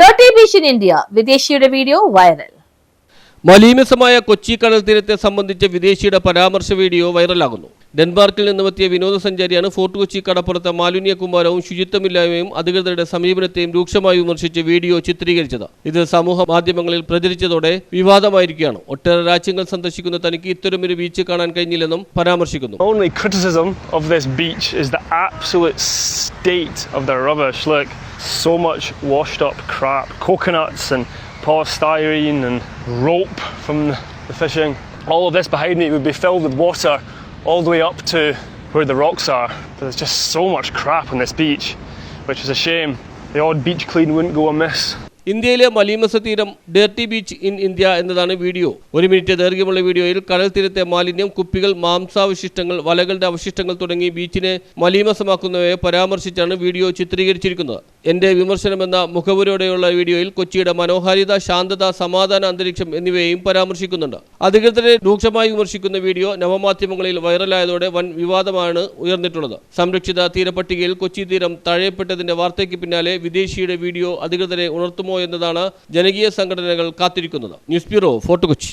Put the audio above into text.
Dirty beach in India. വിദേശിയുടെ video viral. മലീമസമായ കൊച്ചി കടൽ തീരത്തെ സംബന്ധിച്ച വിദേശിയുടെ പരാമർശ വീഡിയോ വൈറലാകുന്നു. ഡെൻമാർക്കിൽ നിന്നുമെത്തിയ വിനോദസഞ്ചാരിയാണ് ഫോർട്ട് കൊച്ചി കടപ്പുറത്തെ മാലിന്യ കുമ്പാരവും ശുചിത്വമില്ലായ്മയും അധികൃതരുടെ സമീപനത്തെയും രൂക്ഷമായി വിമർശിച്ച് വീഡിയോ ചിത്രീകരിച്ചത്. ഇത് സമൂഹ മാധ്യമങ്ങളിൽ പ്രചരിച്ചതോടെ വിവാദമായിരിക്കുകയാണ്. ഒട്ടേറെ രാജ്യങ്ങൾ സന്ദർശിക്കുന്ന തനിക്ക് ഇത്തരമൊരു ബീച്ച് കാണാൻ കഴിഞ്ഞില്ലെന്നും പരാമർശിക്കുന്നു. Only criticism of this beach is the absolute state of the rubbish. Look, so much washed up crap, coconuts and polystyrene and rope from the fishing. All of this behind me would be filled with water all the way up to where the rocks are. But there's just so much crap on this beach, which is a shame. The odd beach clean wouldn't go amiss. ഇന്ത്യയിലെ മലീമസ തീരം dirty beach in India എന്നതാണ് video. 1 minute ദൈർഘ്യമുള്ള വീഡിയോയിൽ കടൽ തീരത്തെ മാലിന്യം, കുപ്പികൾ, മാംസാവശിഷ്ടങ്ങൾ, വലകളുടെ അവശിഷ്ടങ്ങൾ തുടങ്ങി ബീച്ചിനെ മലീമസമാക്കുന്നവയെ പരാമർശിച്ചാണ് വീഡിയോ ചിത്രീകരിച്ചിരിക്കുന്നത്. എന്റെ വിമർശനമെന്ന മുഖവുരോടെയുള്ള വീഡിയോയിൽ കൊച്ചിയുടെ മനോഹാരിത, ശാന്തത, സമാധാന അന്തരീക്ഷം എന്നിവയെയും പരാമർശിക്കുന്നുണ്ട്. അധികൃതരെ രൂക്ഷമായി വിമർശിക്കുന്ന വീഡിയോ നവമാധ്യമങ്ങളിൽ വൈറലായതോടെ വൻ വിവാദമാണ് ഉയർന്നിട്ടുള്ളത്. സംരക്ഷിത തീരപ്പട്ടികയിൽ കൊച്ചി തീരം തഴയപ്പെട്ടതിന്റെ വാർത്തയ്ക്ക് പിന്നാലെ വിദേശിയുടെ വീഡിയോ അധികൃതരെ ഉണർത്തുമോ എന്നതാണ് ജനകീയ സംഘടനകൾ കാത്തിരിക്കുന്നത്. News bureau, fort Kochi.